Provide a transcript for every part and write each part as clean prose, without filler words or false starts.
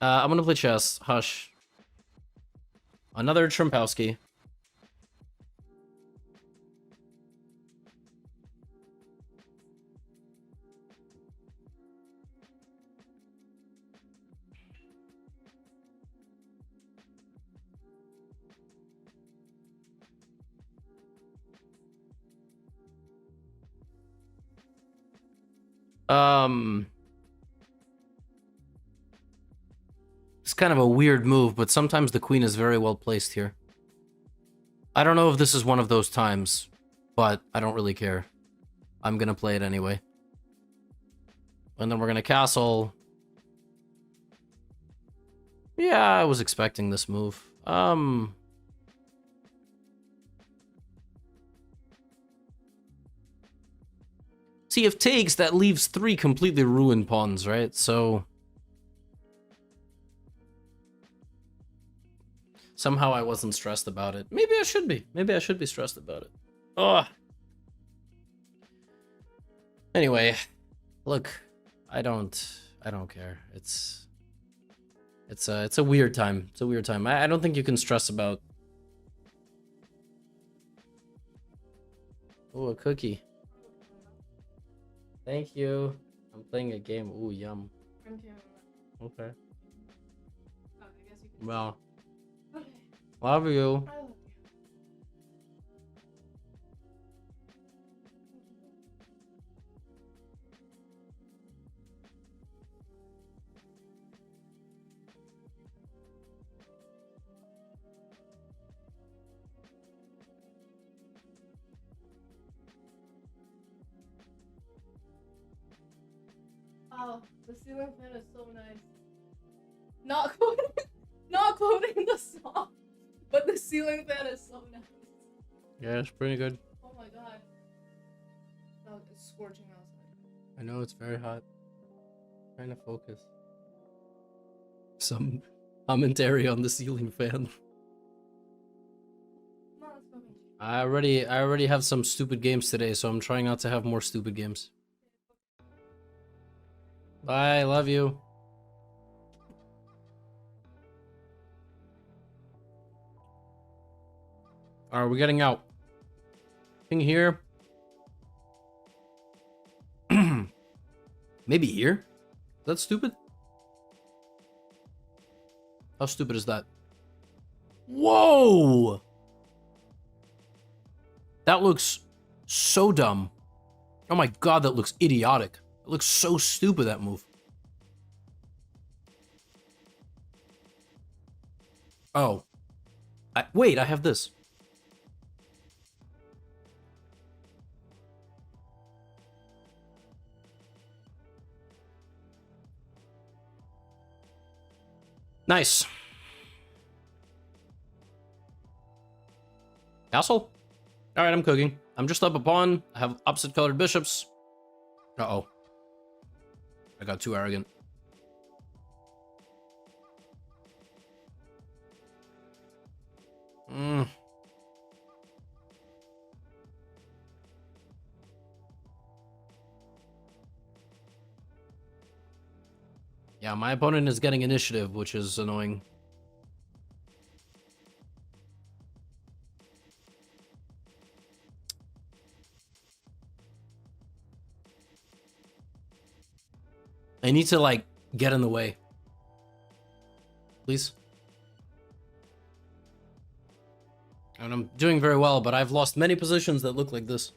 I'm gonna play chess. Hush. Another Trumpowski. It's kind of a weird move, but sometimes the queen is very well placed here. I don't know if this is one of those times, but I don't really care. I'm gonna play it anyway. And then we're gonna castle. Yeah, I was expecting this move. See, if takes, that leaves 3 completely ruined pawns, right? So somehow I wasn't stressed about it. Maybe I should be. Maybe I should be stressed about it. Ugh. Anyway, look, I don't care. It's a weird time. It's a weird time. I don't think you can stress about. Oh, a cookie. Thank you. I'm playing a game. Ooh, yum. Okay. Well, love you. Oh, the ceiling fan is so nice. Not quoting the song, but the ceiling fan is so nice. Yeah, it's pretty good. Oh my god. Oh, it's scorching outside. I know it's very hot. Trying to focus. Some commentary on the ceiling fan. No, it's going. I already have some stupid games today, so I'm trying not to have more stupid games. Bye, love you. Alright, we're getting out. Thing here. Maybe here? Is that stupid? How stupid is that? Whoa! That looks so dumb. Oh my god, that looks idiotic. It looks so stupid, that move. Oh. Wait, I have this. Nice. Castle? Alright, I'm cooking. I'm just up a pawn. I have opposite colored bishops. Uh-oh. I got too arrogant. Yeah, my opponent is getting initiative, which is annoying. I need to, like, get in the way. Please. And I'm doing very well, but I've lost many positions that look like this.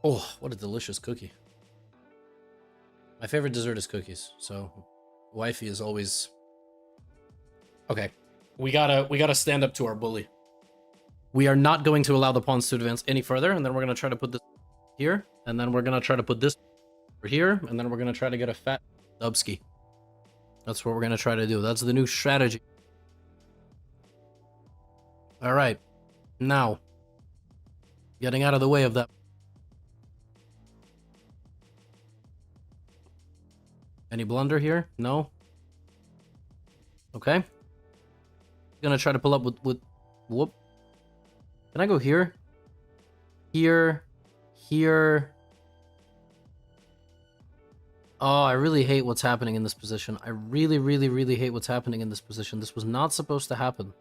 Oh, what a delicious cookie. My favorite dessert is cookies, so wifey is always... Okay, we gotta stand up to our bully. We are not going to allow the pawns to advance any further, and then we're gonna try to put this here, and then we're gonna try to put this over here, and then we're gonna try to get a fat Dubsky. That's what we're gonna try to do. That's the new strategy. All right, now getting out of the way of that. Any blunder here? No. Okay. Gonna try to pull up with whoop. Can I go here? Here. Here. Oh, I really hate what's happening in this position. I really, really, really hate what's happening in this position. This was not supposed to happen.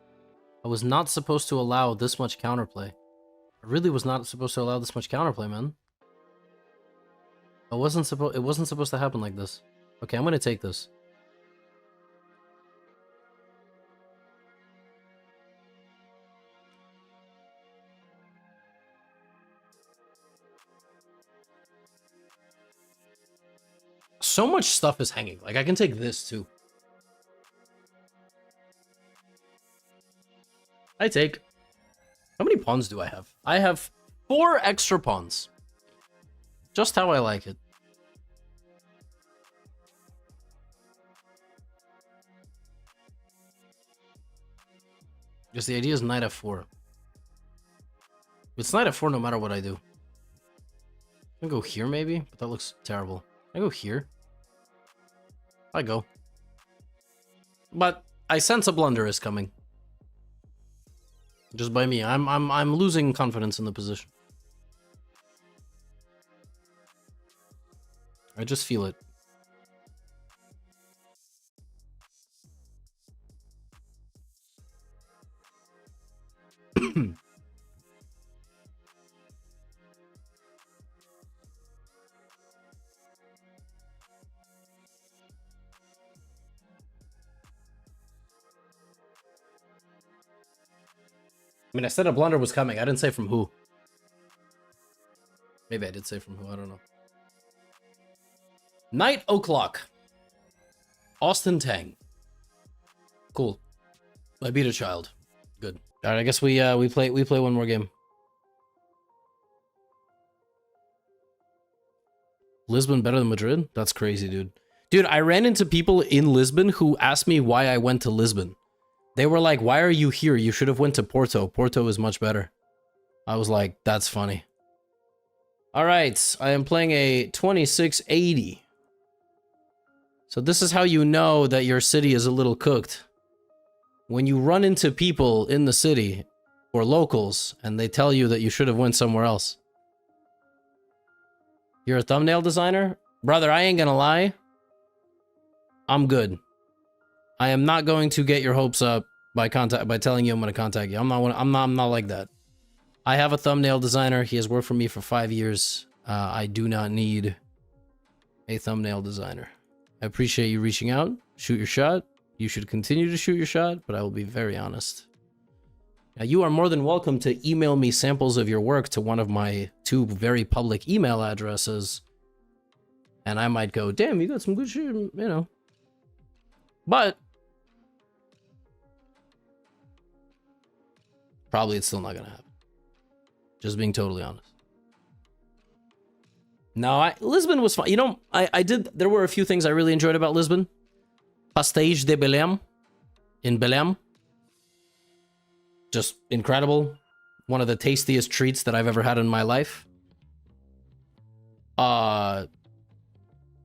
I was not supposed to allow this much counterplay. I really was not supposed to allow this much counterplay, man. It wasn't supposed to happen like this. Okay, I'm gonna take this. So much stuff is hanging. Like, I can take this, too. I take... How many pawns do I have? I have 4 extra pawns. Just how I like it. Because the idea is knight f4. It's knight f4 no matter what I do. I can go here, maybe? But that looks terrible. I go here. I go. But I sense a blunder is coming. Just by me. I'm losing confidence in the position. I just feel it. I mean, I said a blunder was coming. I didn't say from who. Maybe I did say from who. I don't know. Knight O'Clock. Austin Tang. Cool. I beat a child. Good. All right, I guess we play one more game. Lisbon better than Madrid? That's crazy, dude. Dude, I ran into people in Lisbon who asked me why I went to Lisbon. They were like, why are you here? You should have went to Porto. Porto is much better. I was like, that's funny. All right, I am playing a 2680. So this is how you know that your city is a little cooked. When you run into people in the city or locals and they tell you that you should have went somewhere else. You're a thumbnail designer? Brother, I ain't gonna lie. I'm good. I am not going to get your hopes up by telling you I'm going to contact you. I'm not like that. I have a thumbnail designer. He has worked for me for 5 years. I do not need a thumbnail designer. I appreciate you reaching out. Shoot your shot. You should continue to shoot your shot, but I will be very honest. Now, you are more than welcome to email me samples of your work to one of my 2 very public email addresses. And I might go, damn, you got some good shit, you know. But probably it's still not gonna happen. Just being totally honest. No, Lisbon was fun. You know, there were a few things I really enjoyed about Lisbon. Pastéis de Belém in Belém. Just incredible. One of the tastiest treats that I've ever had in my life.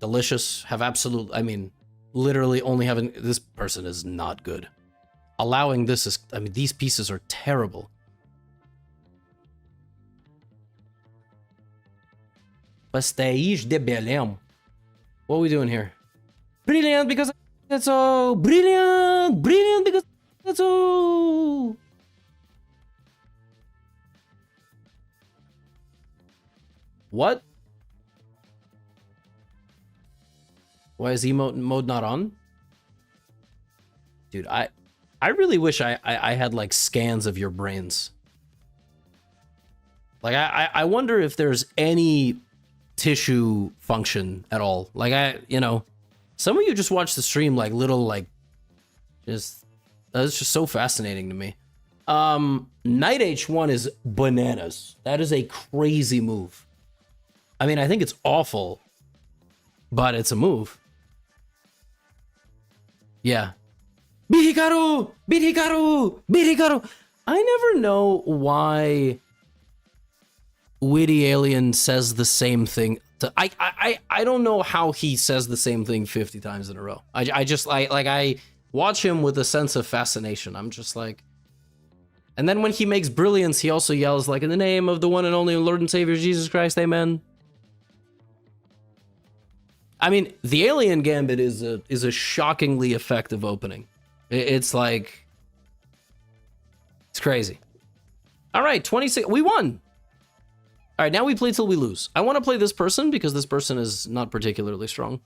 Delicious. Have absolute, I mean, literally only having, this person is not good. Allowing this is, I mean, these pieces are terrible. Pastéis de Belém. What are we doing here? Brilliant because that's so brilliant. Brilliant because that's so. What? Why is emote mode not on? Dude, I really wish I had like scans of your brains. Like I wonder if there's any tissue function at all. Like you know, some of you just watch the stream like little like just it's just so fascinating to me. Knight H1 is bananas. That is a crazy move. I mean, I think it's awful, but it's a move. Yeah. Beat Hikaru! Beat Hikaru! Beat Hikaru! I never know why Witty Alien says the same thing. I don't know how he says the same thing 50 times in a row. I watch him with a sense of fascination. I'm just like... And then when he makes brilliance, he also yells like, in the name of the one and only Lord and Savior Jesus Christ, amen. I mean, the Alien Gambit is a shockingly effective opening. It's like, it's crazy. All right, 26. We won. All right, now we play till we lose. I want to play this person because this person is not particularly strong.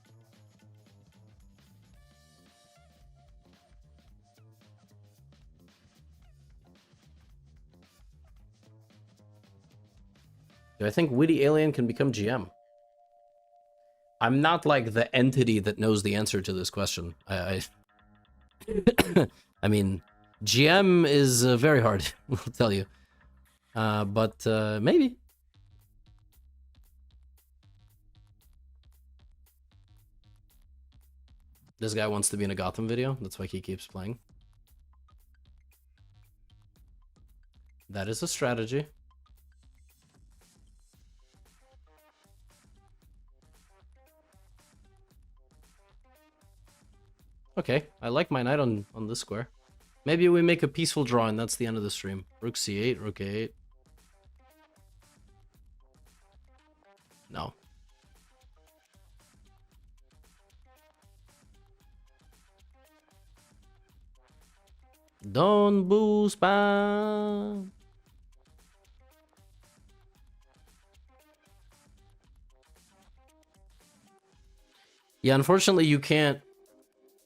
Do I think Witty Alien can become GM? I'm not like the entity that knows the answer to this question. I mean, GM is very hard, I'll tell you. But maybe. This guy wants to be in a Gotham video. That's why he keeps playing. That is a strategy. Okay, I like my knight on this square. Maybe we make a peaceful draw and that's the end of the stream. Rook c8, rook a8. No. Don't boo spam. Yeah, unfortunately you can't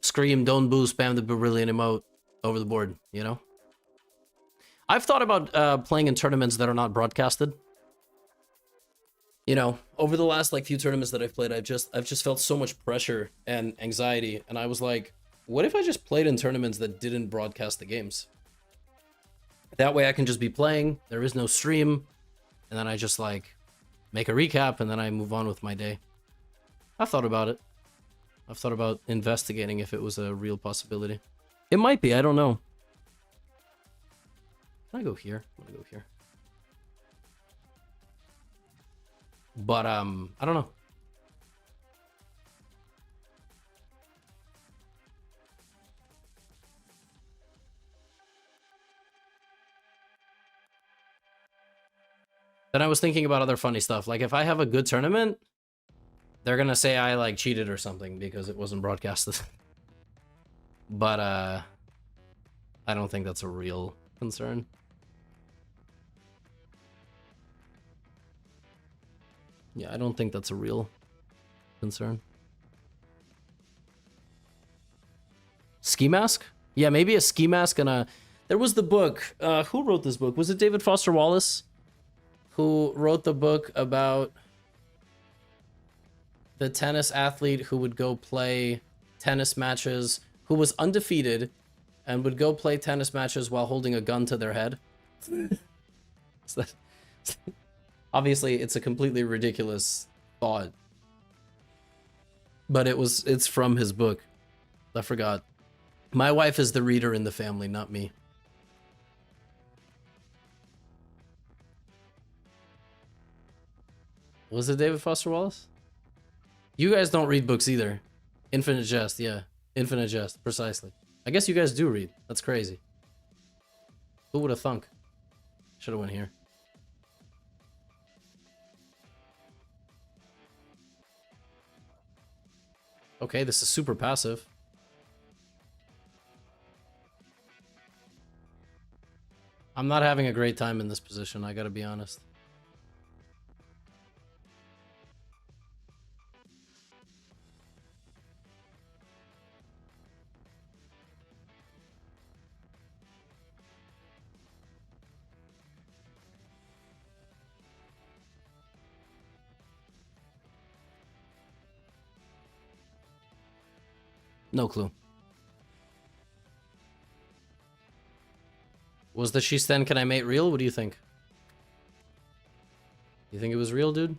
scream don't boo spam the brilliant emote over the board, you know? I've thought about playing in tournaments that are not broadcasted. You know, over the last like few tournaments that I've played, I've just felt so much pressure and anxiety, and I was like, what if I just played in tournaments that didn't broadcast the games? That way I can just be playing, there is no stream, and then I just like make a recap and then I move on with my day. I've thought about it. I've thought about investigating if it was a real possibility. It might be, I don't know. Can I go here? I'm gonna go here. But I don't know. Then I was thinking about other funny stuff. Like if I have a good tournament, they're gonna say I like cheated or something because it wasn't broadcasted. But I don't think that's a real concern. Yeah, I don't think that's a real concern. Ski mask? Yeah, maybe a ski mask and a... There was the book. Who wrote this book? Was it David Foster Wallace? Who wrote the book about the tennis athlete who would go play tennis matches, who was undefeated and would go play tennis matches while holding a gun to their head? So that... Obviously, it's a completely ridiculous thought. But it's from his book. I forgot. My wife is the reader in the family, not me. Was it David Foster Wallace? You guys don't read books either. Infinite Jest, yeah. Infinite Jest, precisely. I guess you guys do read. That's crazy. Who would have thunk? Should have went here. Okay, this is super passive. I'm not having a great time in this position, I gotta be honest. No clue. Was the She Sten Can I Mate real? What do you think? You think it was real, dude?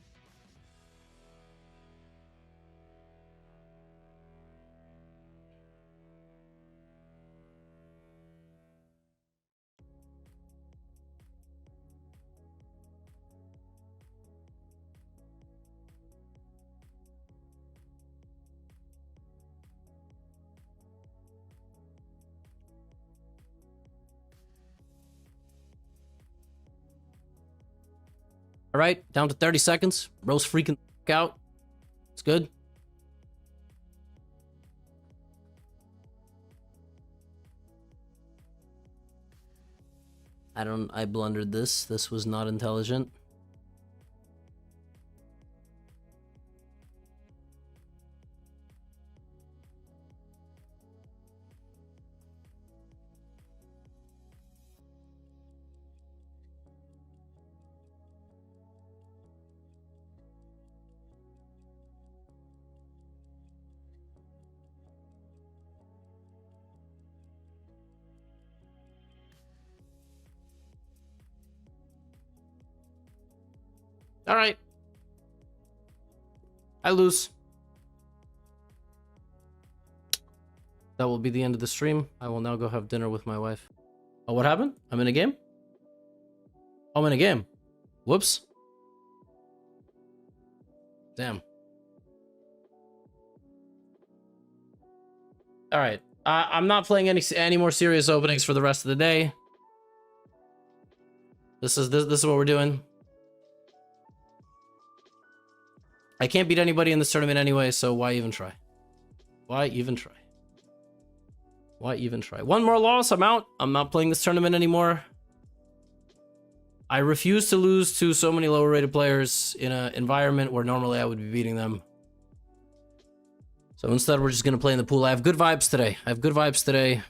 All right, down to 30 seconds. Rose freaking out. It's good. I blundered this. This was not intelligent. All right. I lose. That will be the end of the stream. I will now go have dinner with my wife. Oh, what happened? I'm in a game? I'm in a game. Whoops. Damn. All right. I'm not playing any more serious openings for the rest of the day. This is what we're doing. I can't beat anybody in this tournament anyway, so why even try? Why even try? Why even try? One more loss, I'm out. I'm not playing this tournament anymore. I refuse to lose to so many lower rated players in an environment where normally I would be beating them. So instead, we're just going to play in the pool. I have good vibes today. I have good vibes today.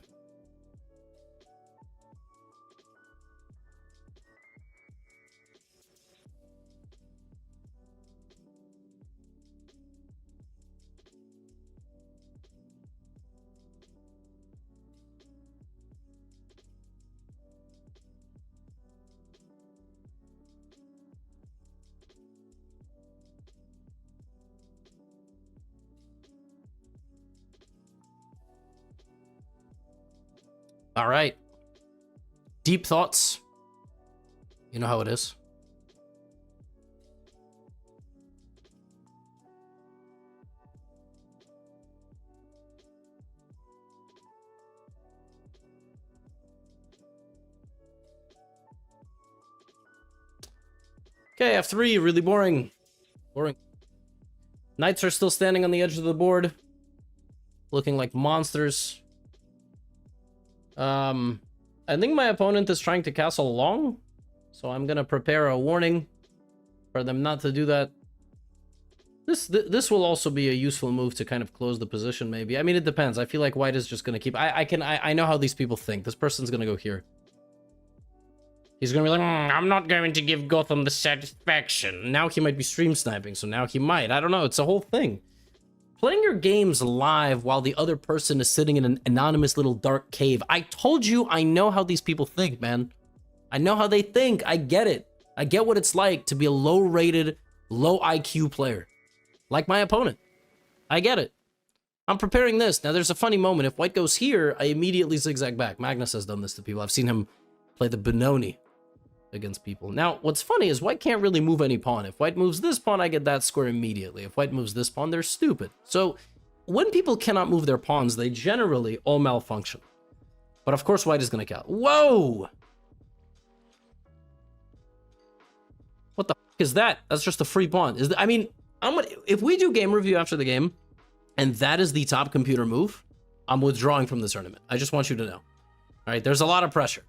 All right. Deep thoughts. You know how it is. Okay, F3, really boring. Boring. Knights are still standing on the edge of the board, looking like monsters. I think my opponent is trying to castle long, so I'm gonna prepare a warning for them not to do that. This will also be a useful move to kind of close the position, maybe. I mean, it depends. I feel like white is just gonna keep. I know how these people think. This person's gonna go here. He's gonna be like, I'm not going to give Gotham the satisfaction. Now he might be stream sniping, so now he might. I don't know. It's a whole thing. Playing your games live while the other person is sitting in an anonymous little dark cave. I told you I know how these people think, man. I know how they think. I get it. I get what it's like to be a low-rated, low IQ player. Like my opponent. I get it. I'm preparing this. Now, there's a funny moment. If white goes here, I immediately zigzag back. Magnus has done this to people. I've seen him play the Benoni against people. Now, what's funny is white can't really move any pawn. If white moves this pawn, I get that square immediately. If white moves this pawn, they're stupid. So when people cannot move their pawns, they generally all malfunction. But of course, white is going to count. Whoa! What the f is that? That's just a free pawn. I mean, if we do game review after the game, and that is the top computer move, I'm withdrawing from the tournament. I just want you to know. All right, there's a lot of pressure.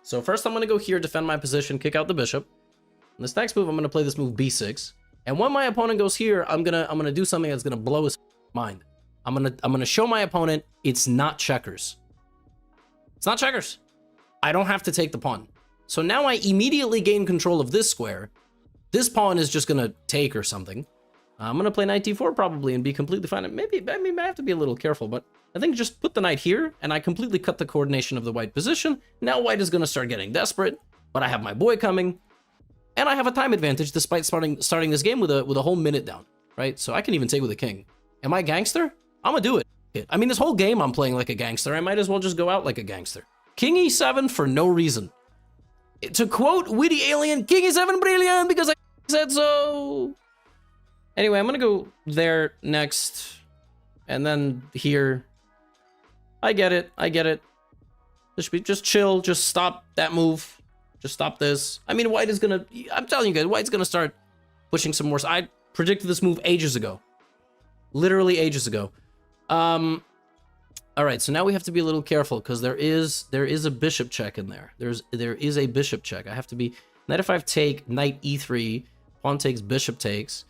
So first I'm going to go here, defend my position, kick out the bishop. In this next move, I'm going to play this move b6. And when my opponent goes here, I'm gonna do something that's going to blow his mind. I'm gonna show my opponent it's not checkers. It's not checkers. I don't have to take the pawn. So now I immediately gain control of this square. This pawn is just going to take or something. I'm going to play knight d4 probably and be completely fine. I have to be a little careful, but I think just put the knight here, and I completely cut the coordination of the white position. Now white is going to start getting desperate, but I have my boy coming, and I have a time advantage despite starting this game with a whole minute down, right? So I can even take with a king. Am I gangster? I'm going to do it. I mean, this whole game I'm playing like a gangster. I might as well just go out like a gangster. King e7 for no reason. To quote Witty Alien, King e7 brilliant because I said so. Anyway, I'm going to go there next, and then here. I get it. I get it. Just chill. Just stop that move. Just stop this. I mean, white is going to... I'm telling you guys, white's going to start pushing some more. I predicted this move ages ago. Literally ages ago. All right, so now we have to be a little careful because there is a bishop check in there. There is a bishop check. I have to be knight f5 take, knight e3, pawn takes, bishop takes.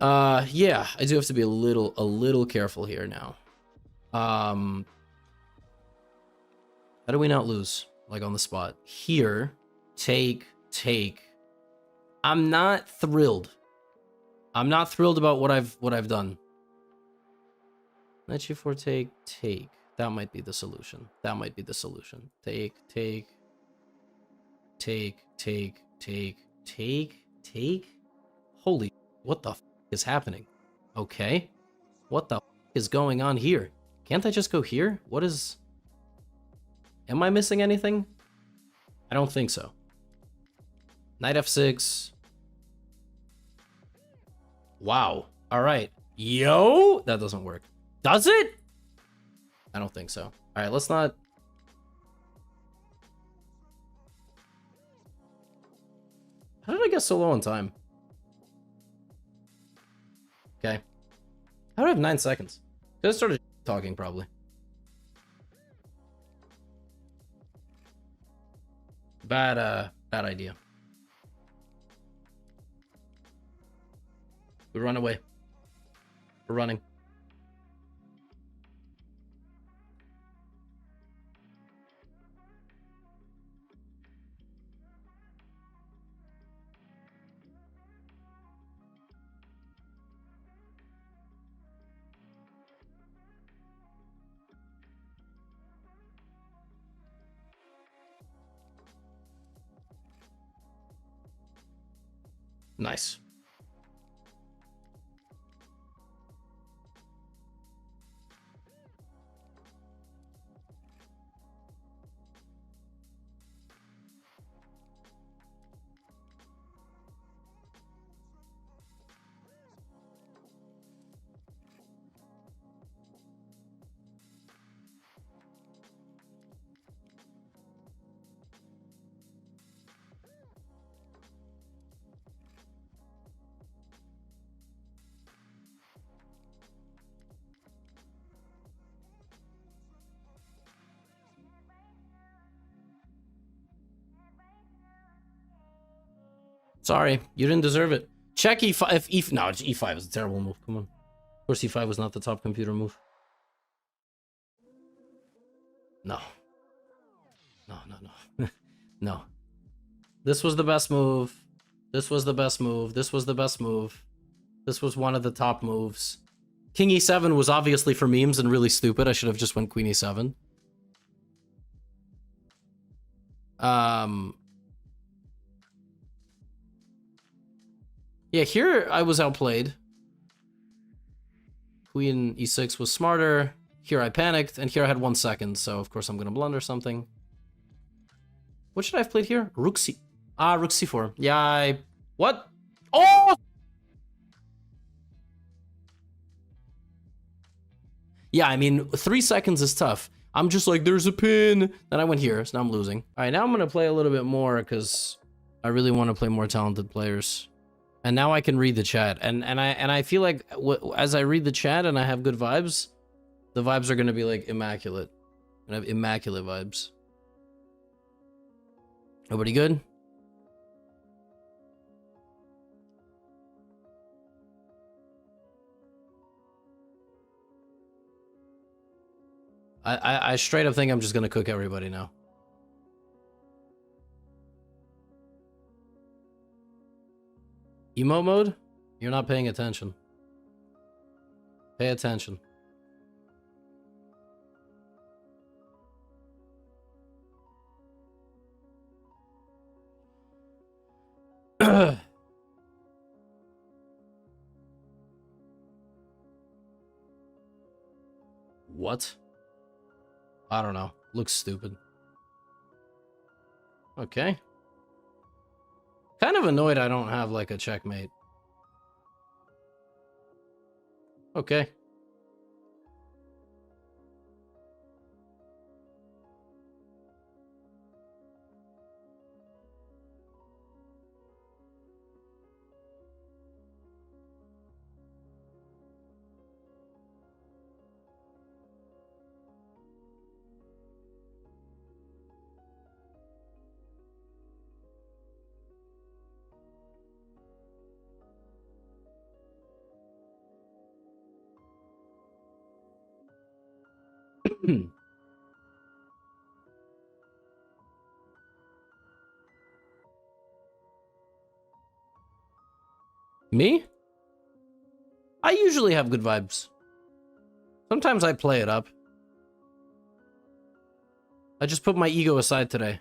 Yeah, I do have to be a little careful here now. How do we not lose? Like on the spot. Here, take. I'm not thrilled. I'm not thrilled about what I've done. Knight g4 take. That might be the solution. That might be the solution. Take. Holy, what the f is happening? Okay. What the f is going on here? Can't I just go here? What is... Am I missing anything? I don't think so. Knight f6. Wow. All right. Yo! That doesn't work. Does it? I don't think so. All right, let's not... How did I get so low on time? Okay. How do I have 9 seconds? I started talking, probably. Bad idea. We run away. We're running. Nice. Sorry, you didn't deserve it. Check e5. If e no, e5 is a terrible move. Come on. Of course, e5 was not the top computer move. No. No. No. This was the best move. This was the best move. This was the best move. This was one of the top moves. King e7 was obviously for memes and really stupid. I should have just went queen e7. Yeah, here I was outplayed. Queen e6 was smarter. Here I panicked, and here I had 1 second, so of course I'm gonna blunder something. What should I have played here? Rook c... Ah, rook c4. Yeah, What? Oh! Yeah, I mean, 3 seconds is tough. I'm just like, there's a pin. Then I went here, so now I'm losing. All right, now I'm gonna play a little bit more, because I really want to play more talented players. And now I can read the chat, and I feel like as I read the chat and I have good vibes, the vibes are gonna be like immaculate. I have immaculate vibes. Everybody good? I straight up think I'm just gonna cook everybody now. Emote mode? You're not paying attention. Pay attention. What? I don't know. Looks stupid. Okay. Kind of annoyed I don't have like a checkmate. Okay. Me? I usually have good vibes. Sometimes I play it up. I just put my ego aside today.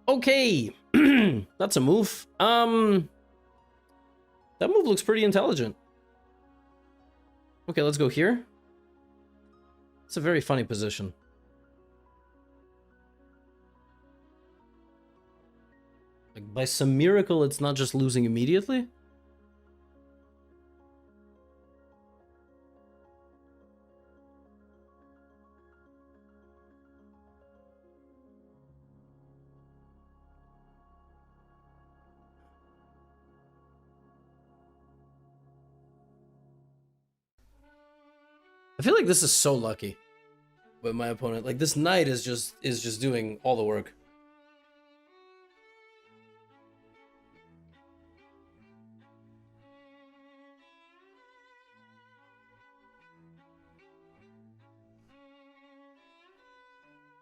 Okay, that's a move. That move looks pretty intelligent. Okay, let's go here. It's a very funny position. Like, by some miracle, it's not just losing immediately. I feel like this is so lucky with my opponent. Like, this knight is just doing all the work.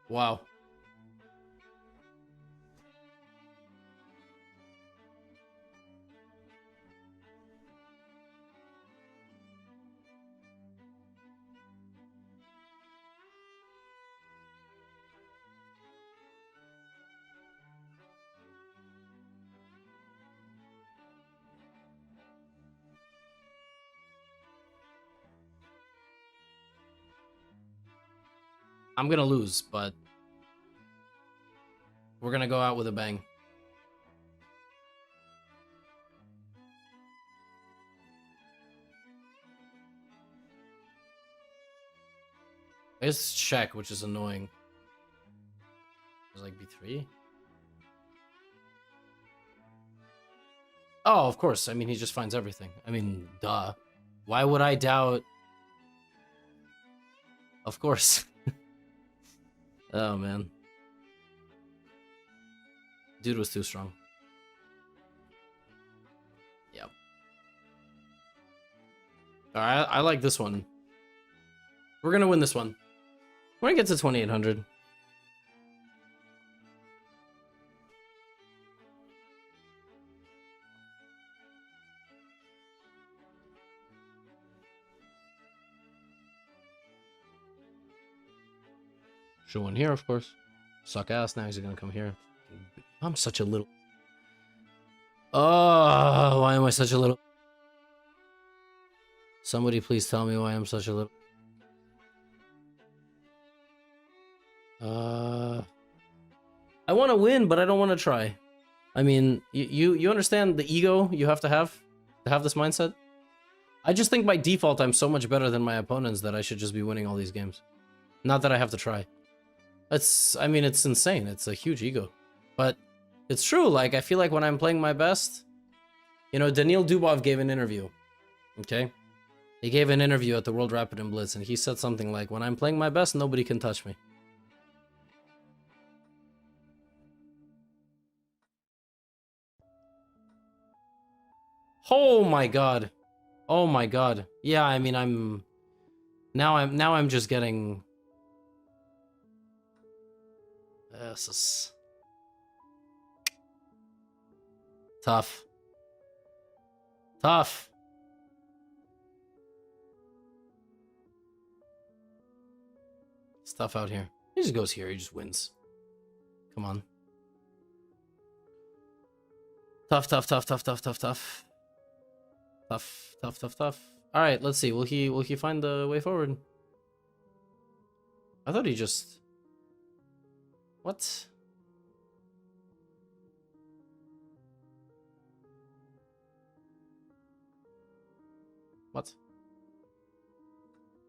Wow. I'm gonna lose, but we're gonna go out with a bang. It's check, which is annoying. There's like b3. Oh, of course. I mean, he just finds everything. I mean, duh. Why would I doubt? Of course. Oh, man. Dude was too strong. Yep. Alright, I like this one. We're gonna win this one. We're gonna get to 2,800. Should win here, of course. Suck ass, now he's gonna come here. I'm such a little... Oh, why am I such a little... Somebody please tell me why I'm such a little... I want to win, but I don't want to try. I mean, you understand the ego you have to have this mindset? I just think by default I'm so much better than my opponents that I should just be winning all these games. Not that I have to try. I mean, it's insane. It's a huge ego. But it's true. Like, I feel like when I'm playing my best... You know, Daniil Dubov gave an interview. Okay? He gave an interview at the World Rapid and Blitz, and he said something like, when I'm playing my best, nobody can touch me. Oh my god. Oh my god. Yeah, I mean, now I'm just getting... This is... Tough. Tough. It's tough out here. He just goes here, he just wins. Come on. Tough, tough, tough, tough, tough, tough, tough. Tough, tough, tough, tough. Alright, let's see. Will he find the way forward? I thought he just... What? What?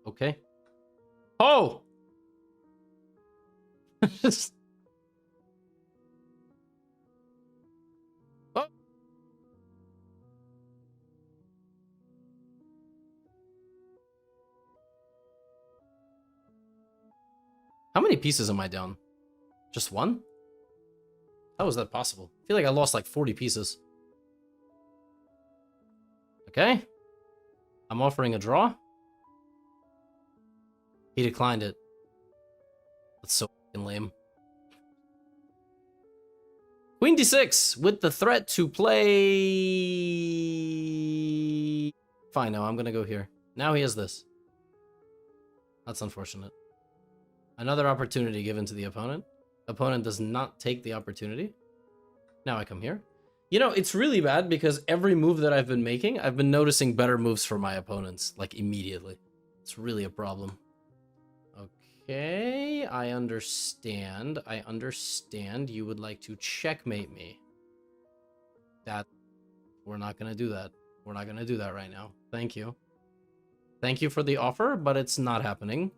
Okay. Oh! Oh! How many pieces am I down? Just one? How is that possible? I feel like I lost like 40 pieces. Okay. I'm offering a draw. He declined it. That's so fucking lame. Queen d6 with the threat to play... Fine, no, I'm gonna go here. Now he has this. That's unfortunate. Another opportunity given to the opponent. Opponent does not take the opportunity. Now I come here. You know, it's really bad because every move that I've been making, I've been noticing better moves for my opponents, like immediately. It's really a problem. Okay, I understand. I understand you would like to checkmate me. We're not gonna do that. We're not gonna do that right now. Thank you. Thank you for the offer, but it's not happening.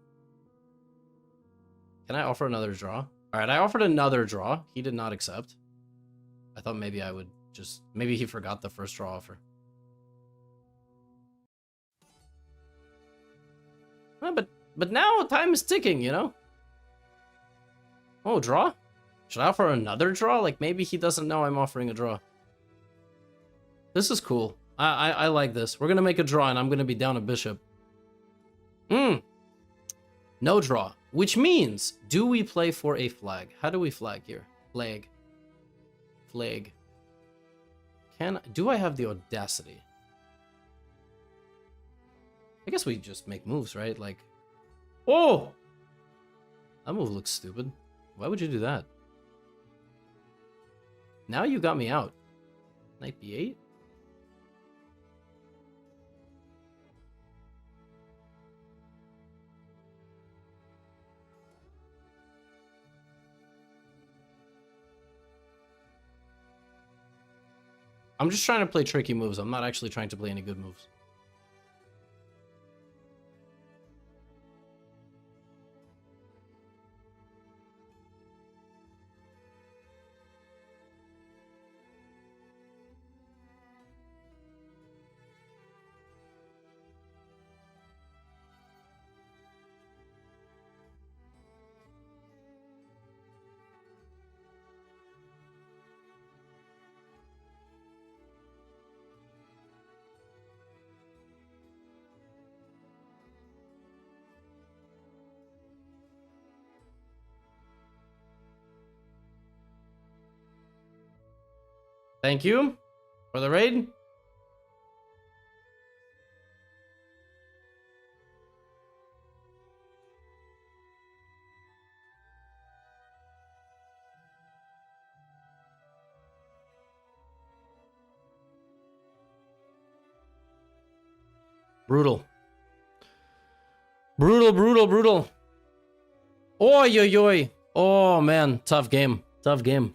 Can I offer another draw? Alright, I offered another draw. He did not accept. I thought maybe I would just... Maybe he forgot the first draw offer. But now time is ticking, you know? Oh, draw? Should I offer another draw? Like, maybe he doesn't know I'm offering a draw. This is cool. I like this. We're gonna make a draw, and I'm gonna be down a bishop. No draw. Which means, do we play for a flag? How do we flag here? Flag. Flag. Do I have the audacity? I guess we just make moves, right? Like, oh! That move looks stupid. Why would you do that? Now you got me out. Knight b8? I'm just trying to play tricky moves. I'm not actually trying to play any good moves. Thank you for the raid. Brutal. Brutal, brutal, brutal. Oi, oi, oi. Oh, man. Tough game. Tough game.